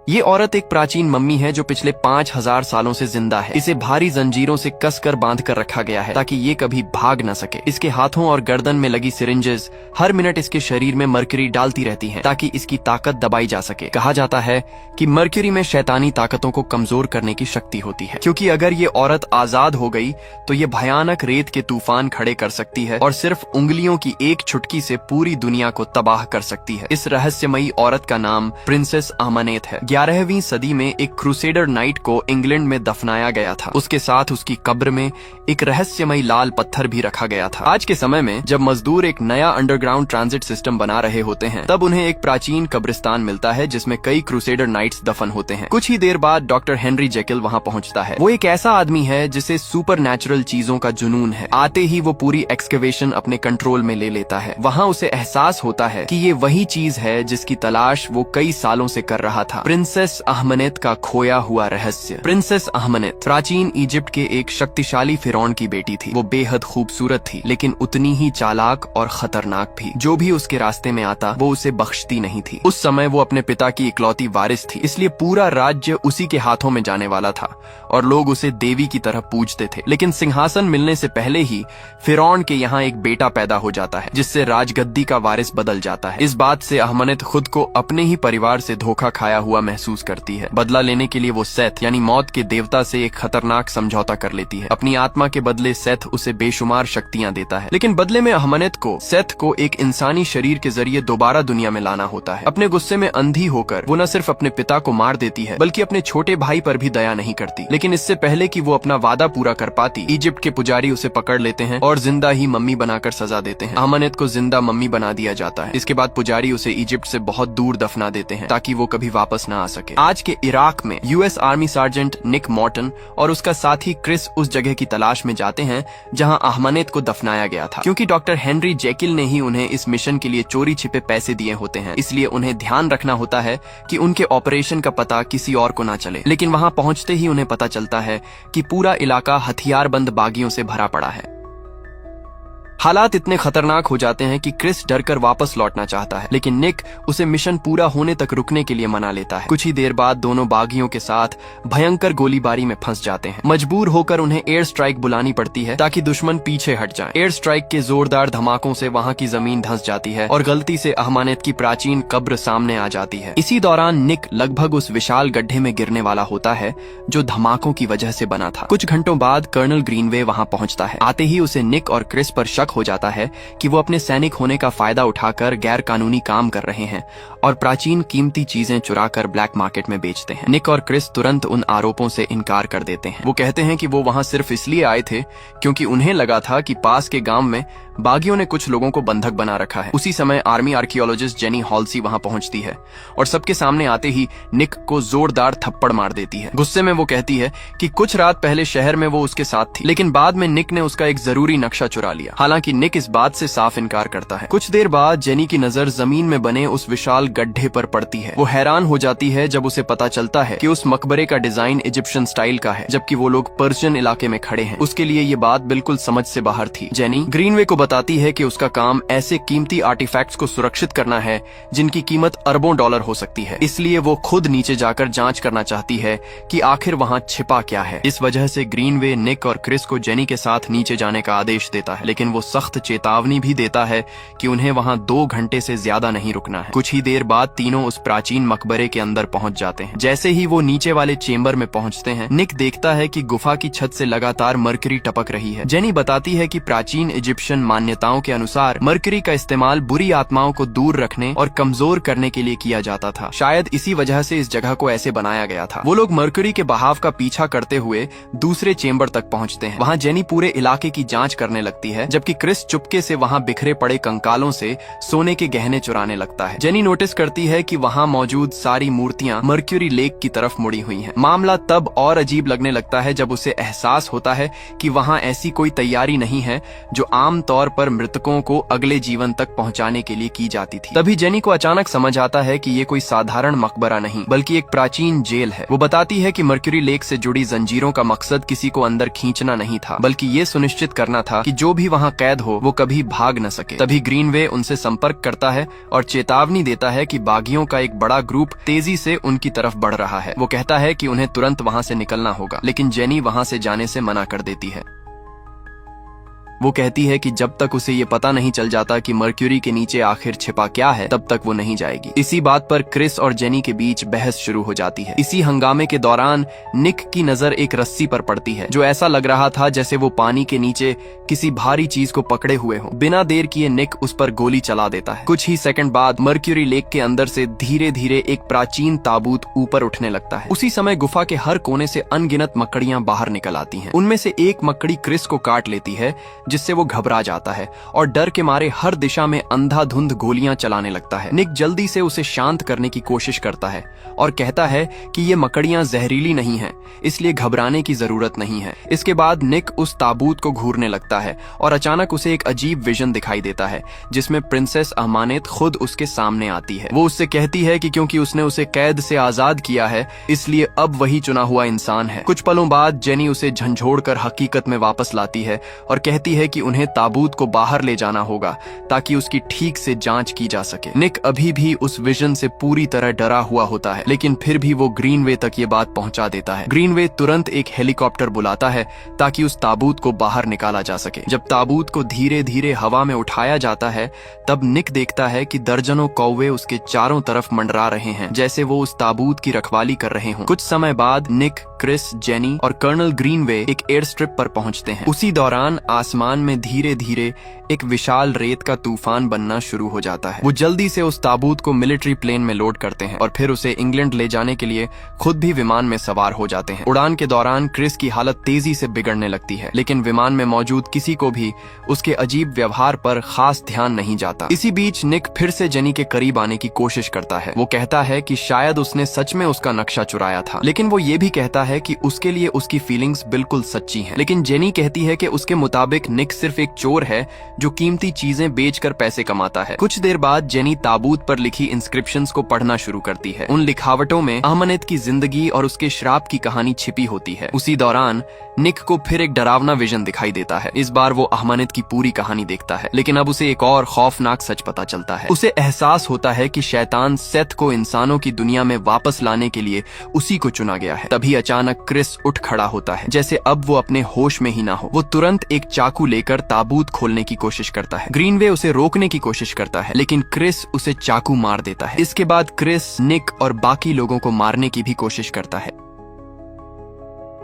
ये औरत एक प्राचीन मम्मी है जो पिछले 5000 सालों से जिंदा है। इसे भारी जंजीरों से कसकर बांध कर रखा गया है ताकि ये कभी भाग न सके। इसके हाथों और गर्दन में लगी सिरिंजेस हर मिनट इसके शरीर में मर्क्यूरी डालती रहती हैं ताकि इसकी ताकत दबाई जा सके। कहा जाता है कि मर्क्यूरी में शैतानी ताकतों को कमजोर करने की शक्ति होती है, क्योंकि अगर ये औरत आजाद हो गई तो ये भयानक रेत के तूफान खड़े कर सकती है और सिर्फ उंगलियों की एक छुटकी से पूरी दुनिया को तबाह कर सकती है। इस रहस्यमयी औरत का नाम प्रिंसेस अहमनेत है। 11वीं सदी में एक क्रूसेडर नाइट को इंग्लैंड में दफनाया गया था। उसके साथ उसकी कब्र में एक रहस्यमयी लाल पत्थर भी रखा गया था। आज के समय में जब मजदूर एक नया अंडरग्राउंड ट्रांजिट सिस्टम बना रहे होते हैं, तब उन्हें एक प्राचीन कब्रिस्तान मिलता है जिसमें कई क्रूसेडर नाइट्स दफन होते हैं। कुछ ही देर बाद डॉक्टर हेनरी जेकिल वहां पहुंचता है। वो एक ऐसा आदमी है जिसे सुपरनैचुरल चीजों का जुनून है। आते ही वो पूरी एक्सकेवेशन अपने कंट्रोल में ले लेता है। वहाँ उसे एहसास होता है कि ये वही चीज है जिसकी तलाश वो कई सालों से कर रहा था, प्रिंसेस अहमनेत का खोया हुआ रहस्य। प्रिंसेस अहमनेत प्राचीन इजिप्ट के एक शक्तिशाली फिरौन की बेटी थी। वो बेहद खूबसूरत थी, लेकिन उतनी ही चालाक और खतरनाक भी। जो भी उसके रास्ते में आता वो उसे बख्शती नहीं थी। उस समय वो अपने पिता की इकलौती वारिस थी, इसलिए पूरा राज्य उसी के हाथों में जाने वाला था और लोग उसे देवी की तरह पूजते थे। लेकिन सिंहासन मिलने से पहले ही फिरौन के यहाँ एक बेटा पैदा हो जाता है, जिससे राजगद्दी का वारिस बदल जाता है। इस बात से अहमनेत खुद को अपने ही परिवार से धोखा खाया हुआ महसूस करती है। बदला लेने के लिए वो सेथ यानी मौत के देवता से एक खतरनाक समझौता कर लेती है। अपनी आत्मा के बदले सेथ उसे बेशुमार शक्तियां देता है, लेकिन बदले में अहमनेत को सेथ को एक इंसानी शरीर के जरिए दोबारा दुनिया में लाना होता है। अपने गुस्से में अंधी होकर वो न सिर्फ अपने पिता को मार देती है, बल्कि अपने छोटे भाई पर भी दया नहीं करती। लेकिन इससे पहले कि वो अपना वादा पूरा कर पाती, इजिप्ट के पुजारी उसे पकड़ लेते हैं और जिंदा ही मम्मी बनाकर सजा देते हैं। अहमनेत को जिंदा मम्मी बना दिया जाता है। इसके बाद पुजारी उसे इजिप्ट से बहुत दूर दफना देते हैं ताकि वो कभी वापस न आ सके। आज के इराक में यूएस आर्मी सार्जेंट निक मॉर्टन और उसका साथी क्रिस उस जगह की तलाश में जाते हैं जहां अहमनेत को दफनाया गया था। क्योंकि डॉक्टर हेनरी जेकिल ने ही उन्हें इस मिशन के लिए चोरी छिपे पैसे दिए होते हैं, इसलिए उन्हें ध्यान रखना होता है कि उनके ऑपरेशन का पता किसी और को ना चले। लेकिन वहां पहुंचते ही उन्हें पता चलता है कि पूरा इलाका हथियारबंद बागियों से भरा पड़ा है। हालात इतने खतरनाक हो जाते हैं कि क्रिस डरकर वापस लौटना चाहता है, लेकिन निक उसे मिशन पूरा होने तक रुकने के लिए मना लेता है। कुछ ही देर बाद दोनों बागियों के साथ भयंकर गोलीबारी में फंस जाते हैं। मजबूर होकर उन्हें एयर स्ट्राइक बुलानी पड़ती है ताकि दुश्मन पीछे हट जाए। एयर स्ट्राइक के जोरदार धमाकों से वहां की जमीन धंस जाती है और गलती से अहमनेत की प्राचीन कब्र सामने आ जाती है। इसी दौरान निक लगभग उस विशाल गड्ढे में गिरने वाला होता है जो धमाकों की वजह से बना था। कुछ घंटों बाद कर्नल ग्रीनवे वहां पहुंचता है। आते ही उसे निक और क्रिस पर शक हो जाता है कि वो अपने सैनिक होने का फायदा उठाकर गैर कानूनी काम कर रहे हैं और प्राचीन कीमती चीजें चुराकर ब्लैक मार्केट में बेचते हैं। निक और क्रिस तुरंत उन आरोपों से इनकार कर देते हैं। वो कहते हैं कि वो वहां सिर्फ इसलिए आए थे क्योंकि उन्हें लगा था कि पास के गांव में बागियों ने कुछ लोगों को बंधक बना रखा है। उसी समय आर्मी आर्कियोलॉजिस्ट जेनी हॉल्सी वहां पहुंचती है और सबके सामने आते ही निक को जोरदार थप्पड़ मार देती है। गुस्से में वो कहती है कि कुछ रात पहले शहर में वो उसके साथ थी, लेकिन बाद में निक ने उसका एक जरूरी नक्शा चुरा लिया। हालांकि निक इस बात से साफ इनकार करता है। कुछ देर बाद जेनी की नजर जमीन में बने उस विशाल गड्ढे पर पड़ती है। वो हैरान हो जाती है जब उसे पता चलता है कि उस मकबरे का डिजाइन इजिप्शियन स्टाइल का है, जबकि वो लोग पर्शियन इलाके में खड़े हैं। उसके लिए ये बात बिल्कुल समझ से बाहर थी। जेनी ग्रीनवे को बताती है कि उसका काम ऐसे कीमती आर्टिफैक्ट्स को सुरक्षित करना है जिनकी कीमत अरबों डॉलर हो सकती है, इसलिए वो खुद नीचे जाकर जांच करना चाहती है कि आखिर वहां छिपा क्या है। इस वजह से ग्रीनवे निक और क्रिस को जेनी के साथ नीचे जाने का आदेश देता है, लेकिन वो सख्त चेतावनी भी देता है कि उन्हें वहां 2 घंटे से ज्यादा नहीं रुकना है। कुछ ही देर बाद तीनों उस प्राचीन मकबरे के अंदर पहुंच जाते हैं। जैसे ही वो नीचे वाले चेंबर में पहुंचते हैं, निक देखता है कि गुफा की छत से लगातार मरकरी टपक रही है। जेनी बताती है कि प्राचीन इजिप्शियन मान्यताओं के अनुसार मरकरी का इस्तेमाल बुरी आत्माओं को दूर रखने और कमजोर करने के लिए किया जाता था। शायद इसी वजह से इस जगह को ऐसे बनाया गया था। वो लोग मरकरी के बहाव का पीछा करते हुए दूसरे चेंबर तक पहुंचते हैं। वहां जेनी पूरे इलाके की जांच करने लगती है, जबकि क्रिस चुपके से वहां बिखरे पड़े कंकालों से सोने के गहने चुराने लगता है। जेनी नोटिस करती है कि वहां मौजूद सारी मूर्तियां मर्क्यूरी लेक की तरफ मुड़ी हुई हैं। मामला तब और अजीब लगने लगता है जब उसे एहसास होता है कि वहां ऐसी कोई तैयारी नहीं है जो आम तौर तौर पर मृतकों को अगले जीवन तक पहुंचाने के लिए की जाती थी। तभी जेनी को अचानक समझ आता है कि ये कोई साधारण मकबरा नहीं बल्कि एक प्राचीन जेल है। वो बताती है कि मर्क्यूरी लेक से जुड़ी जंजीरों का मकसद किसी को अंदर खींचना नहीं था बल्कि ये सुनिश्चित करना था कि जो भी वहाँ कैद हो वो कभी भाग न सके। तभी ग्रीनवे उनसे संपर्क करता है और चेतावनी देता है कि बागियों का एक बड़ा ग्रुप तेजी से उनकी तरफ बढ़ रहा है। वो कहता है कि उन्हें तुरंत वहाँ से निकलना होगा, लेकिन जेनी वहाँ से जाने से मना कर देती है। वो कहती है कि जब तक उसे ये पता नहीं चल जाता कि मर्क्यूरी के नीचे आखिर छिपा क्या है तब तक वो नहीं जाएगी। इसी बात पर क्रिस और जेनी के बीच बहस शुरू हो जाती है। इसी हंगामे के दौरान निक की नजर एक रस्सी पर पड़ती है जो ऐसा लग रहा था जैसे वो पानी के नीचे किसी भारी चीज को पकड़े हुए हो। बिना देर किए निक उस पर गोली चला देता है। कुछ ही सेकंड बाद मर्क्यूरी लेक के अंदर से धीरे धीरे एक प्राचीन ताबूत ऊपर उठने लगता है। उसी समय गुफा के हर कोने से अनगिनत मकड़ियां बाहर निकल आती हैं। उनमें से एक मकड़ी क्रिस को काट लेती है जिससे वो घबरा जाता है और डर के मारे हर दिशा में अंधाधुंध गोलियां चलाने लगता है। निक जल्दी से उसे शांत करने की कोशिश करता है और कहता है कि ये मकड़ियां जहरीली नहीं हैं, इसलिए घबराने की जरूरत नहीं है। इसके बाद निक उस ताबूत को घूरने लगता है और अचानक उसे एक अजीब विजन दिखाई देता है जिसमें प्रिंसेस अहमानेत खुद उसके सामने आती है। वो उससे कहती है कि क्योंकि उसने उसे कैद से आजाद किया है इसलिए अब वही चुना हुआ इंसान है। कुछ पलों बाद जेनी उसे झंझोड़कर हकीकत में वापस लाती है और कहती है कि उन्हें ताबूत को बाहर ले जाना होगा ताकि उसकी ठीक से जांच की जा सके। निक अभी भी उस विजन से पूरी तरह डरा हुआ होता है, लेकिन फिर भी वो ग्रीनवे तक ये बात पहुंचा देता है। ग्रीनवे तुरंत एक हेलीकॉप्टर बुलाता है ताकि उस ताबूत को बाहर निकाला जा सके। जब ताबूत को धीरे धीरे हवा में उठाया जाता है तब निक देखता है कि दर्जनों कौवे उसके चारों तरफ मंडरा रहे हैं जैसे वो उस ताबूत की रखवाली कर रहे हों। कुछ समय बाद निक, क्रिस, जेनी और कर्नल ग्रीनवे एक एयर स्ट्रिप पर पहुंचते हैं। उसी दौरान आसमान में धीरे धीरे एक विशाल रेत का तूफान बनना शुरू हो जाता है। वो जल्दी से उस ताबूत को मिलिट्री प्लेन में लोड करते हैं और फिर उसे इंग्लैंड ले जाने के लिए खुद भी विमान में सवार हो जाते हैं। उड़ान के दौरान क्रिस की हालत तेजी से बिगड़ने लगती है, लेकिन विमान में मौजूद किसी को भी उसके अजीब व्यवहार पर खास ध्यान नहीं जाता। इसी बीच निक फिर से जेनी के करीब आने की कोशिश करता है। वो कहता है कि शायद उसने सच में उसका नक्शा चुराया था, लेकिन वो ये भी कहता है कि उसके लिए उसकी फीलिंग्स बिल्कुल सच्ची हैं। लेकिन जेनी कहती है कि उसके मुताबिक निक सिर्फ एक चोर है जो कीमती चीजें बेचकर पैसे कमाता है। कुछ देर बाद जेनी ताबूत पर लिखी इंस्क्रिप्शंस को पढ़ना शुरू करती है। उन लिखावटों में अहमनेत की जिंदगी और उसके श्राप की कहानी छिपी होती है। उसी दौरान निक को फिर एक डरावना विजन दिखाई देता है। इस बार वो अहमनेत की पूरी कहानी देखता है, लेकिन अब उसे एक और खौफनाक सच पता चलता है। उसे एहसास होता है कि शैतान सेथ को इंसानों की दुनिया में वापस लाने के लिए उसी को चुना गया है। तभी अचानक क्रिस उठ खड़ा होता है जैसे अब वो अपने होश में ही ना हो। वो तुरंत एक चाकू लेकर ताबूत खोलने की कोशिश करता है। ग्रीनवे उसे रोकने की कोशिश करता है, लेकिन क्रिस उसे चाकू मार देता है। इसके बाद क्रिस, निक और बाकी लोगों को मारने की भी कोशिश करता है।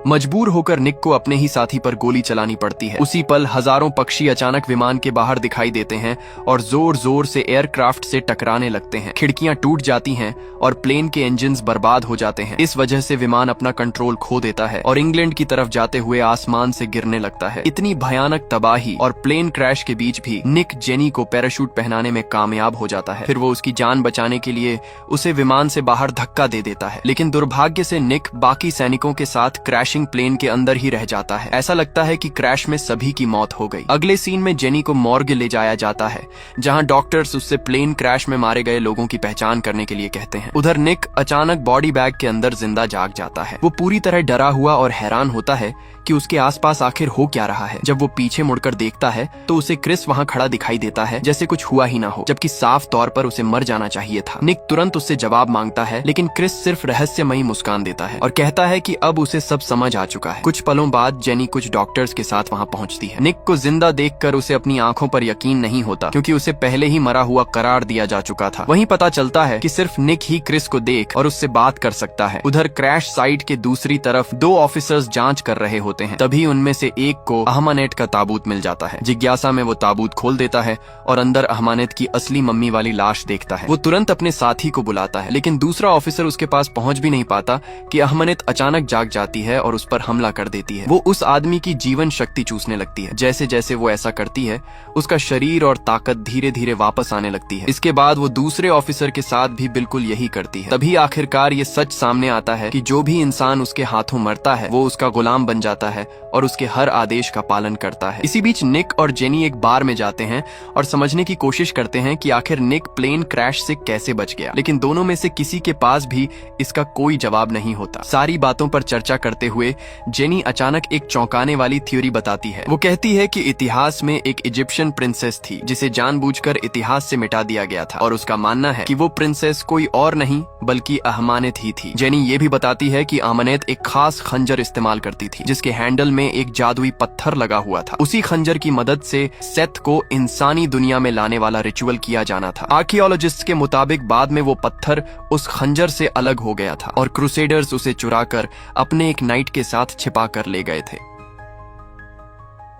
मजबूर होकर निक को अपने ही साथी पर गोली चलानी पड़ती है। उसी पल हजारों पक्षी अचानक विमान के बाहर दिखाई देते हैं और जोर जोर से एयरक्राफ्ट से टकराने लगते हैं। खिड़कियां टूट जाती हैं और प्लेन के इंजन्स बर्बाद हो जाते हैं। इस वजह से विमान अपना कंट्रोल खो देता है और इंग्लैंड की तरफ जाते हुए आसमान से गिरने लगता है। इतनी भयानक तबाही और प्लेन क्रैश के बीच भी निक जेनी को पैराशूट पहनाने में कामयाब हो जाता है। फिर वो उसकी जान बचाने के लिए उसे विमान से बाहर धक्का दे देता है, लेकिन दुर्भाग्य से निक बाकी सैनिकों के साथ क्रैश प्लेन के अंदर ही रह जाता है। ऐसा लगता है कि क्रैश में सभी की मौत हो गई। अगले सीन में जेनी को मॉर्ग ले जाया जाता है जहां डॉक्टर्स उससे प्लेन क्रैश में मारे गए लोगों की पहचान करने के लिए कहते हैं। उधर निक अचानक बॉडी बैग के अंदर जिंदा जाग जाता है। वो पूरी तरह डरा हुआ और हैरान होता है कि उसके आसपास आखिर हो क्या रहा है। जब वो पीछे मुड़कर देखता है तो उसे क्रिस वहां खड़ा दिखाई देता है जैसे कुछ हुआ ही ना हो, जबकि साफ तौर पर उसे मर जाना चाहिए था। निक तुरंत उससे जवाब मांगता है, लेकिन क्रिस सिर्फ रहस्यमयी मुस्कान देता है और कहता है कि अब उसे सब समझ आ चुका है। कुछ पलों बाद जेनी कुछ डॉक्टर्स के साथ वहां पहुंचती है। निक को जिंदा देखकर उसे अपनी आंखों पर यकीन नहीं होता, क्योंकि उसे पहले ही मरा हुआ करार दिया जा चुका था। वहीं पता चलता है कि सिर्फ निक ही क्रिस को देख और उससे बात कर सकता है। उधर क्रैश साइट के दूसरी तरफ 2 ऑफिसर्स जांच कर रहे होते हैं। तभी उनमें से एक को अहमानेट का ताबूत मिल जाता है। जिज्ञासा में वो ताबूत खोल देता है और अंदर अहमानेत की असली मम्मी वाली लाश देखता है। वो तुरंत अपने साथी को बुलाता है, लेकिन दूसरा ऑफिसर उसके पास पहुंच भी नहीं पाता कि अहमानेत अचानक जाग जाती है और उस पर हमला कर देती है। वो उस आदमी की जीवन शक्ति चूसने लगती है। जैसे जैसे वो ऐसा करती है उसका शरीर और ताकत धीरे धीरे वापस आने लगती है। इसके बाद वो दूसरे ऑफिसर के साथ भी बिल्कुल यही करती है। तभी आखिरकार ये सच सामने आता है कि जो भी इंसान उसके हाथों मरता है वो उसका गुलाम बन जाता जाता है और उसके हर आदेश का पालन करता है। इसी बीच निक और जेनी एक बार में जाते हैं और समझने की कोशिश करते हैं कि आखिर निक प्लेन क्रैश से कैसे बच गया, लेकिन दोनों में से किसी के पास भी इसका कोई जवाब नहीं होता। सारी बातों पर चर्चा करते हुए जेनी अचानक एक चौंकाने वाली थ्योरी बताती है। वो कहती है कि इतिहास में एक इजिप्शियन प्रिंसेस थी जिसे जानबूझकर इतिहास से मिटा दिया गया था, और उसका मानना है कि वो प्रिंसेस कोई और नहीं बल्कि अहमानेत ही थी। जेनी ये भी बताती है कि अहमानेत एक खास खंजर इस्तेमाल करती थी जिसके हैंडल में एक जादुई पत्थर लगा हुआ था। उसी खंजर की मदद से सेथ को इंसानी दुनिया में लाने वाला रिचुअल किया जाना था। आर्कियोलॉजिस्ट के मुताबिक बाद में वो पत्थर उस खंजर से अलग हो गया था और क्रूसेडर्स उसे चुराकर अपने एक नाइट के साथ छिपा कर ले गए थे।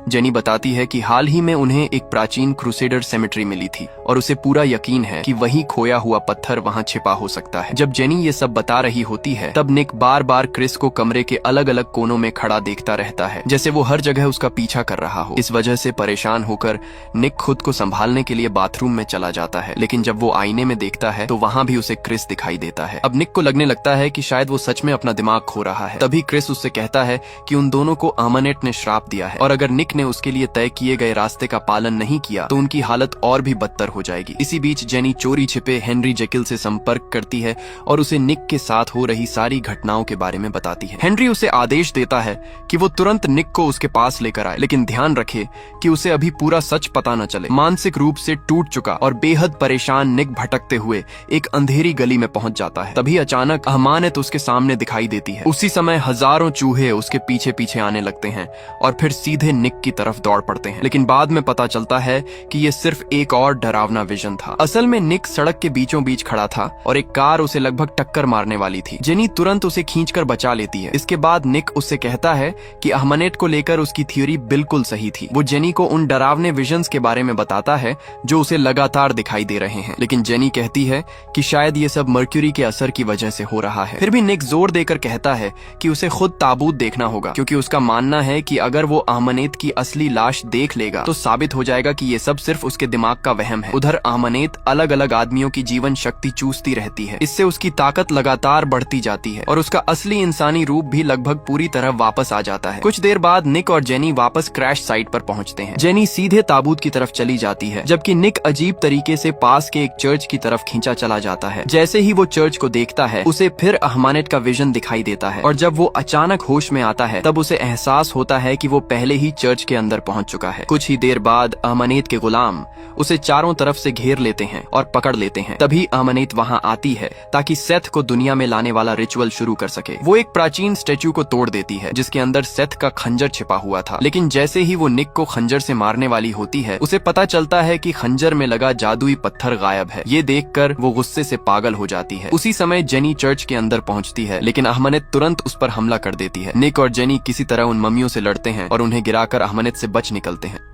जेनी बताती है कि हाल ही में उन्हें एक प्राचीन क्रूसेडर सेमेट्री मिली थी और उसे पूरा यकीन है कि वही खोया हुआ पत्थर वहां छिपा हो सकता है। जब जेनी ये सब बता रही होती है तब निक बार बार क्रिस को कमरे के अलग अलग कोनों में खड़ा देखता रहता है, जैसे वो हर जगह उसका पीछा कर रहा हो। इस वजह से परेशान होकर निक खुद को संभालने के लिए बाथरूम में चला जाता है, लेकिन जब वो आईने में देखता है तो वहां भी उसे क्रिस दिखाई देता है। अब निक को लगने लगता है कि शायद वो सच में अपना दिमाग खो रहा है। तभी क्रिस उससे कहता है कि उन दोनों को अहमानेत ने श्राप दिया है और अगर निक ने उसके लिए तय किए गए रास्ते का पालन नहीं किया तो उनकी हालत और भी बदतर हो जाएगी। इसी बीच जेनी चोरी छिपे हेनरी जेकिल से संपर्क करती है और उसे निक के साथ हो रही सारी घटनाओं के बारे में बताती है। हेनरी उसे आदेश देता है कि वो तुरंत निक को उसके पास लेकर आए, लेकिन ध्यान रखे कि उसे अभी पूरा सच पता न चले। मानसिक रूप से टूट चुका और बेहद परेशान निक भटकते हुए एक अंधेरी गली में पहुंच जाता है। तभी अचानक अहमानेत उसके सामने दिखाई देती है। उसी समय हजारों चूहे उसके पीछे पीछे आने लगते हैं और फिर सीधे निक की तरफ दौड़ पड़ते हैं, लेकिन बाद में पता चलता है कि ये सिर्फ एक और डरावना विजन था। असल में निक सड़क के बीचों बीच खड़ा था और एक कार उसे लगभग टक्कर मारने वाली थी। जेनी तुरंत उसे खींचकर बचा लेती है। इसके बाद निक उससे कहता है कि अहमानेत को लेकर उसकी थ्योरी बिल्कुल सही थी। वो जेनी को उन डरावने विजन्स के बारे में बताता है जो उसे लगातार दिखाई दे रहे हैं, लेकिन जेनी कहती है कि शायद ये सब मर्क्यूरी के असर की वजह से हो रहा है। फिर भी निक जोर देकर कहता है कि उसे खुद ताबूत देखना होगा, क्योंकि उसका मानना है कि अगर वो अहमानेत की असली लाश देख लेगा तो साबित हो जाएगा कि ये सब सिर्फ उसके दिमाग का वहम है। उधर अहमानेत अलग अलग आदमियों की जीवन शक्ति चूसती रहती है। इससे उसकी ताकत लगातार बढ़ती जाती है और उसका असली इंसानी रूप भी लगभग पूरी तरह वापस आ जाता है। कुछ देर बाद निक और जेनी वापस क्रैश साइट पर पहुंचते हैं। जेनी सीधे ताबूत की तरफ चली जाती है, जबकि निक अजीब तरीके से पास के एक चर्च की तरफ खींचा चला जाता है। जैसे ही वो चर्च को देखता है उसे फिर अहमानेत का विजन दिखाई देता है और जब वो अचानक होश में आता है तब उसे एहसास होता है कि वो पहले ही चर्च के अंदर पहुंच चुका है। कुछ ही देर बाद अहमानेत के गुलाम उसे चारों तरफ से घेर लेते हैं और पकड़ लेते हैं। तभी अहमानेत वहां आती है ताकि सेथ को दुनिया में लाने वाला रिचुअल शुरू कर सके। वो एक प्राचीन स्टेच्यू को तोड़ देती है जिसके अंदर सेथ का खंजर छिपा हुआ था, लेकिन जैसे ही वो निक को खंजर से मारने वाली होती है उसे पता चलता है कि खंजर में लगा जादुई पत्थर गायब है। ये देखकर वो गुस्से से पागल हो जाती है। उसी समय जेनी चर्च के अंदर पहुंचती है, लेकिन अहमानेत तुरंत उस पर हमला कर देती है। निक और जेनी किसी तरह उन मम्मियों से लड़ते हैं और उन्हें गिराकर अहमानेत से बच निकलते हैं।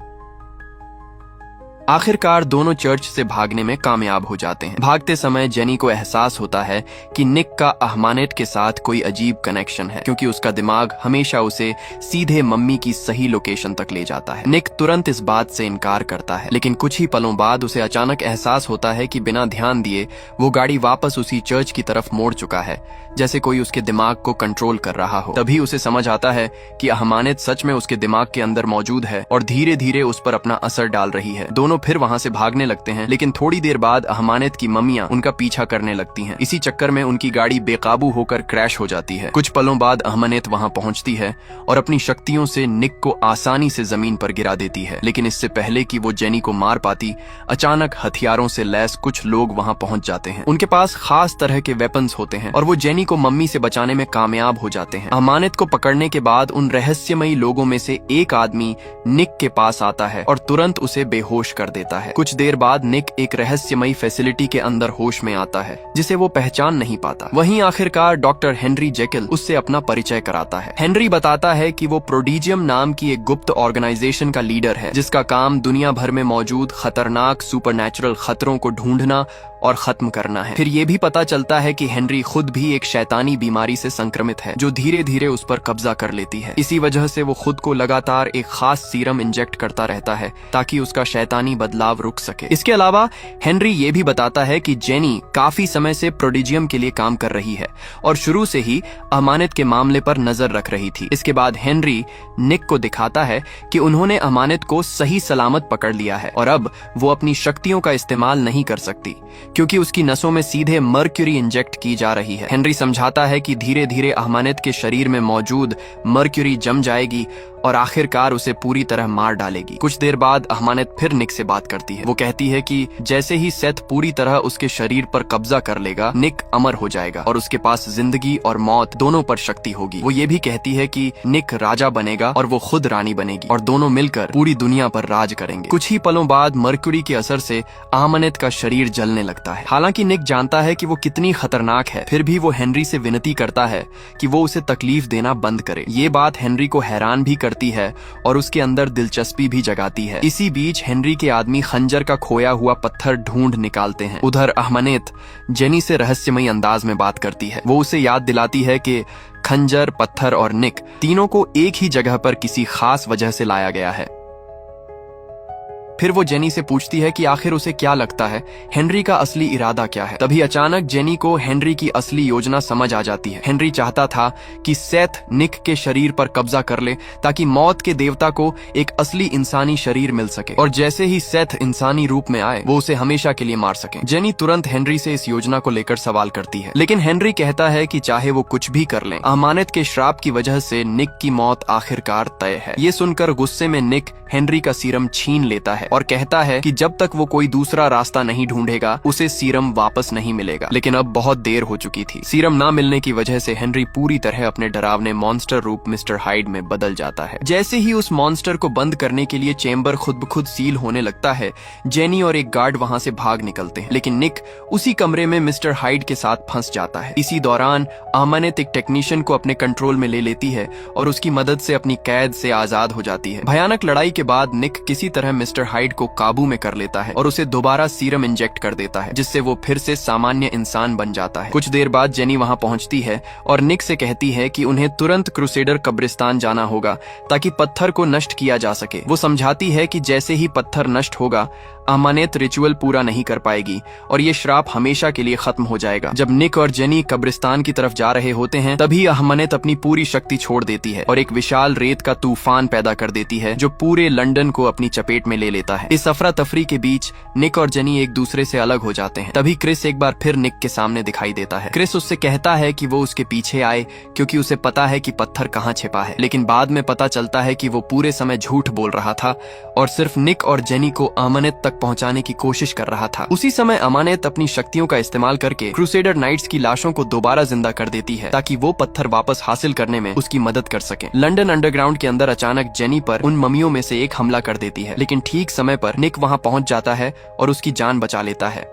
आखिरकार दोनों चर्च से भागने में कामयाब हो जाते हैं। भागते समय जेनी को एहसास होता है कि निक का अहमानेत के साथ कोई अजीब कनेक्शन है, क्योंकि उसका दिमाग हमेशा उसे सीधे मम्मी की सही लोकेशन तक ले जाता है। निक तुरंत इस बात से इनकार करता है, लेकिन कुछ ही पलों बाद उसे अचानक एहसास होता है कि बिना ध्यान दिए वो गाड़ी वापस उसी चर्च की तरफ मोड़ चुका है, जैसे कोई उसके दिमाग को कंट्रोल कर रहा हो। तभी उसे समझ आता है कि अहमानेत सच में उसके दिमाग के अंदर मौजूद है और धीरे धीरे उस पर अपना असर डाल रही है। दोनों फिर वहां से भागने लगते हैं, लेकिन थोड़ी देर बाद अहमानेत की मम्मियां उनका पीछा करने लगती हैं। इसी चक्कर में उनकी गाड़ी बेकाबू होकर क्रैश हो जाती है। कुछ पलों बाद अहमानेत वहां पहुंचती है और अपनी शक्तियों से निक को आसानी से जमीन पर गिरा देती है, लेकिन इससे पहले कि वो जेनी को मार पाती, अचानक हथियारों से लैस कुछ लोग वहां पहुंच जाते हैं। उनके पास खास तरह के वेपन्स होते हैं और वो जेनी को मम्मी से बचाने में कामयाब हो जाते हैं। अहमानेत को पकड़ने के बाद उन रहस्यमयी लोगों में से एक आदमी निक के पास आता है और तुरंत उसे बेहोश कर देता है। कुछ देर बाद निक एक रहस्यमयी फैसिलिटी के अंदर होश में आता है जिसे वो पहचान नहीं पाता। वहीं आखिरकार डॉक्टर हेनरी जेकिल उससे अपना परिचय कराता है। हेनरी बताता है कि वो प्रोडिजियम नाम की एक गुप्त ऑर्गेनाइजेशन का लीडर है जिसका काम दुनिया भर में मौजूद खतरनाक सुपरनैचुरल खतरों को ढूंढना और खत्म करना है। फिर ये भी पता चलता है कि हेनरी खुद भी एक शैतानी बीमारी से संक्रमित है जो धीरे धीरे उस पर कब्जा कर लेती है। इसी वजह से वो खुद को लगातार एक खास सीरम इंजेक्ट करता रहता है ताकि उसका शैतानी इंसानी बदलाव रुक सके। इसके अलावा हेनरी ये भी बताता है कि जेनी काफी समय से प्रोडिजियम के लिए काम कर रही है और शुरू से ही अमानत के मामले पर नजर रख रही थी। इसके बाद हेनरी निक को दिखाता है कि उन्होंने अमानत को सही सलामत पकड़ लिया है और अब वो अपनी शक्तियों का इस्तेमाल नहीं कर सकती क्योंकि उसकी नसों में सीधे मर्क्यूरी इंजेक्ट की जा रही है। हेनरी समझाता है कि धीरे धीरे अमानत के शरीर में मौजूद मर्क्यूरी जम जाएगी और आखिरकार उसे पूरी तरह मार डालेगी। कुछ देर बाद अमानत फिर निक से बात करती है। वो कहती है कि जैसे ही सेथ पूरी तरह उसके शरीर पर कब्जा कर लेगा, निक अमर हो जाएगा और उसके पास जिंदगी और मौत दोनों पर शक्ति होगी। वो ये भी कहती है कि निक राजा बनेगा और वो खुद रानी बनेगी और दोनों मिलकर पूरी दुनिया पर राज करेंगे। कुछ ही पलों बाद मर्क्यूरी के असर से अमानत का शरीर जलने लगता है। हालांकि निक जानता है कि वो कितनी खतरनाक है, फिर भी वो हेनरी से विनती करता है कि वो उसे तकलीफ देना बंद करे। ये बात हेनरी को हैरान भी करती है और उसके अंदर दिलचस्पी भी जगाती है। इसी बीच हेनरी के आदमी खंजर का खोया हुआ पत्थर ढूंढ निकालते हैं। उधर अमानत जेनी से रहस्यमयी अंदाज में बात करती है। वो उसे याद दिलाती है कि खंजर, पत्थर और निक तीनों को एक ही जगह पर किसी खास वजह से लाया गया है। फिर वो जेनी से पूछती है कि आखिर उसे क्या लगता है हेनरी का असली इरादा क्या है। तभी अचानक जेनी को हेनरी की असली योजना समझ आ जाती है। हेनरी चाहता था कि सेथ निक के शरीर पर कब्जा कर ले ताकि मौत के देवता को एक असली इंसानी शरीर मिल सके और जैसे ही सेथ इंसानी रूप में आए वो उसे हमेशा के लिए मार सके। जेनी तुरंत हेनरी से इस योजना को लेकर सवाल करती है, लेकिन हेनरी कहता है कि चाहे वो कुछ भी कर लें, अमानत के श्राप की वजह से निक की मौत आखिरकार तय है। ये सुनकर गुस्से में निक हेनरी का सीरम छीन लेता है और कहता है कि जब तक वो कोई दूसरा रास्ता नहीं ढूंढेगा उसे सीरम वापस नहीं मिलेगा। लेकिन अब बहुत देर हो चुकी थी। सीरम ना मिलने की वजह से हेनरी पूरी तरह अपने डरावने मॉन्स्टर रूप मिस्टर हाइड में बदल जाता है। जैसे ही उस मॉन्स्टर को बंद करने के लिए चेंबर खुद ब खुद सील होने लगता है, जेनी और एक गार्ड वहां से भाग निकलते हैं, लेकिन निक उसी कमरे में मिस्टर हाइड के साथ फंस जाता है। इसी दौरान अमानत एक टेक्नीशियन को अपने कंट्रोल में ले लेती है और उसकी मदद से अपनी कैद से आजाद हो जाती है। भयानक लड़ाई के बाद निक किसी तरह मिस्टर हाइड को काबू में कर लेता है और उसे दोबारा सीरम इंजेक्ट कर देता है, जिससे वो फिर से सामान्य इंसान बन जाता है। कुछ देर बाद जेनी वहां पहुंचती है और निक से कहती है कि उन्हें तुरंत क्रूसेडर कब्रिस्तान जाना होगा ताकि पत्थर को नष्ट किया जा सके। वो समझाती है कि जैसे ही पत्थर नष्ट होगा, अमानत रिचुअल पूरा नहीं कर पाएगी और ये श्राप हमेशा के लिए खत्म हो जाएगा। जब निक और जेनी कब्रिस्तान की तरफ जा रहे होते हैं, तभी अमानत अपनी पूरी शक्ति छोड़ देती है और एक विशाल रेत का तूफान पैदा कर देती है जो पूरे लंदन को अपनी चपेट में ले लेता है। इस अफरा तफरी के बीच निक और जेनी एक दूसरे से अलग हो जाते हैं। तभी क्रिस एक बार फिर निक के सामने दिखाई देता है। क्रिस उससे कहता है कि वो उसके पीछे आए क्योंकि उसे पता है कि पत्थर कहाँ छिपा है, लेकिन बाद में पता चलता है कि वो पूरे समय झूठ बोल रहा था और सिर्फ निक और जेनी को अमानत तक पहुंचाने की कोशिश कर रहा था। उसी समय अमानत अपनी शक्तियों का इस्तेमाल करके क्रूसेडर नाइट्स की लाशों को दोबारा जिंदा कर देती है ताकि वो पत्थर वापस हासिल करने में उसकी मदद कर सके। लंदन अंडरग्राउंड के अंदर अचानक जेनी पर उन ममियों में से एक हमला कर देती है, लेकिन ठीक समय पर निक वहां पहुंच जाता है और उसकी जान बचा लेता है।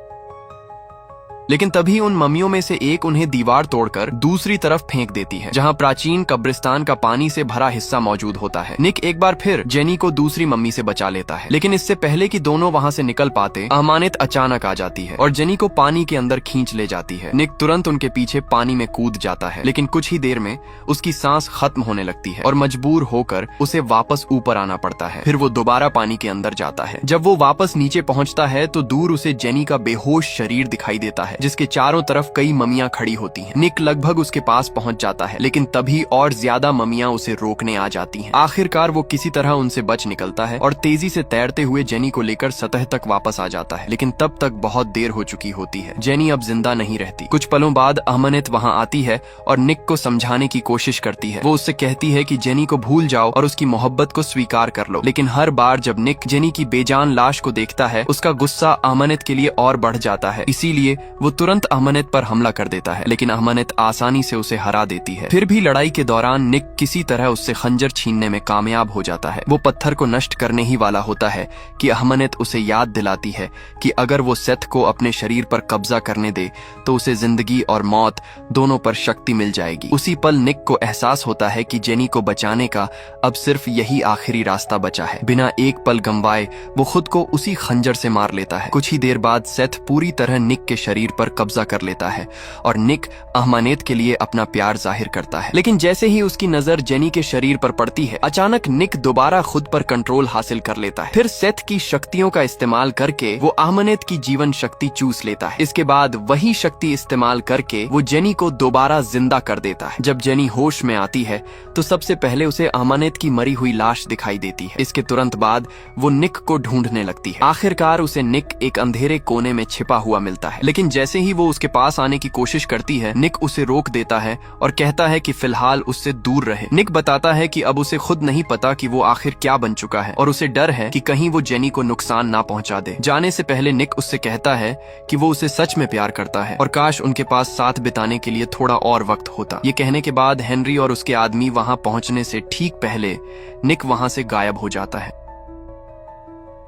लेकिन तभी उन ममियों में से एक उन्हें दीवार तोड़कर दूसरी तरफ फेंक देती है, जहां प्राचीन कब्रिस्तान का पानी से भरा हिस्सा मौजूद होता है। निक एक बार फिर जेनी को दूसरी मम्मी से बचा लेता है, लेकिन इससे पहले कि दोनों वहां से निकल पाते, अमानत अचानक आ जाती है और जेनी को पानी के अंदर खींच ले जाती है। निक तुरंत उनके पीछे पानी में कूद जाता है, लेकिन कुछ ही देर में उसकी सांस खत्म होने लगती है और मजबूर होकर उसे वापस ऊपर आना पड़ता है। फिर वो दोबारा पानी के अंदर जाता है। जब वो वापस नीचे पहुंचता है तो दूर उसे जेनी का बेहोश शरीर दिखाई देता है, जिसके चारों तरफ कई ममियां खड़ी होती हैं। निक लगभग उसके पास पहुंच जाता है, लेकिन तभी और ज्यादा ममियां उसे रोकने आ जाती हैं। आखिरकार वो किसी तरह उनसे बच निकलता है और तेजी से तैरते हुए जेनी को लेकर सतह तक वापस आ जाता है, लेकिन तब तक बहुत देर हो चुकी होती है। जेनी अब जिंदा नहीं रहती। कुछ पलों बाद अमानत वहां आती है और निक को समझाने की कोशिश करती है। वो उससे कहती है कि जेनी को भूल जाओ और उसकी मोहब्बत को स्वीकार कर लो, लेकिन हर बार जब निक जेनी की बेजान लाश को देखता है, उसका गुस्सा अमानत के लिए और बढ़ जाता है। इसीलिए वो तुरंत अमानत पर हमला कर देता है, लेकिन अमानत आसानी से उसे हरा देती है। फिर भी लड़ाई के दौरान निक किसी तरह उससे खंजर छीनने में कामयाब हो जाता है। वो पत्थर को नष्ट करने ही वाला होता है कि अमानत उसे याद दिलाती है कि अगर वो सेथ को अपने शरीर पर कब्जा करने दे तो उसे जिंदगी और मौत दोनों पर शक्ति मिल जाएगी। उसी पल निक को एहसास होता है कि जेनी को बचाने का अब सिर्फ यही आखिरी रास्ता बचा है। बिना एक पल गंवाए वो खुद को उसी खंजर से मार लेता है। कुछ ही देर बाद सेथ पूरी तरह निक के शरीर शरीर पर कब्जा कर लेता है और निक अहमानेत के लिए अपना प्यार जाहिर करता है। लेकिन जैसे ही उसकी नजर जेनी के शरीर पर पड़ती है, अचानक निक दोबारा खुद पर कंट्रोल हासिल कर लेता है। फिर सेथ की शक्तियों का इस्तेमाल करके वो अहमानेत की जीवन शक्ति चूस लेता है। इसके बाद वही शक्ति इस्तेमाल करके वो जेनी को दोबारा जिंदा कर देता है। जब जेनी होश में आती है तो सबसे पहले उसे अहमानेत की मरी हुई लाश दिखाई देती है। इसके तुरंत बाद वो निक को ढूंढने लगती है। आखिरकार उसे निक एक अंधेरे कोने में छिपा हुआ मिलता है, लेकिन जैसे ही वो उसके पास आने की कोशिश करती है, निक उसे रोक देता है और कहता है कि फिलहाल उससे दूर रहे। निक बताता है कि अब उसे खुद नहीं पता कि वो आखिर क्या बन चुका है और उसे डर है कि कहीं वो जेनी को नुकसान ना पहुंचा दे। जाने से पहले निक उससे कहता है कि वो उसे सच में प्यार करता है और काश उनके पास साथ बिताने के लिए थोड़ा और वक्त होता। ये कहने के बाद हेनरी और उसके आदमी वहां पहुंचने से ठीक पहले निक वहां से गायब हो जाता है।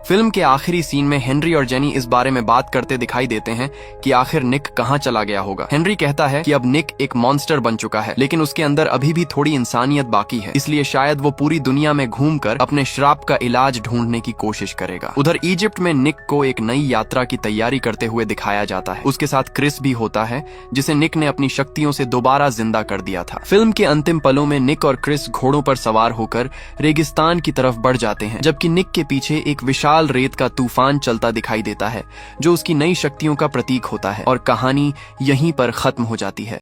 फिल्म के आखिरी सीन में हेनरी और जेनी इस बारे में बात करते दिखाई देते हैं कि आखिर निक कहां चला गया होगा। हेनरी कहता है कि अब निक एक मॉन्स्टर बन चुका है, लेकिन उसके अंदर अभी भी थोड़ी इंसानियत बाकी है, इसलिए शायद वो पूरी दुनिया में घूमकर अपने श्राप का इलाज ढूंढने की कोशिश करेगा। उधर इजिप्ट में निक को एक नई यात्रा की तैयारी करते हुए दिखाया जाता है। उसके साथ क्रिस भी होता है, जिसे निक ने अपनी शक्तियों से दोबारा जिंदा कर दिया था। फिल्म के अंतिम पलों में निक और क्रिस घोड़ों पर सवार होकर रेगिस्तान की तरफ बढ़ जाते हैं, जबकि निक के पीछे एक विशाल रेत का तूफान चलता दिखाई देता है, जो उसकी नई शक्तियों का प्रतीक होता है और कहानी यहीं पर खत्म हो जाती है।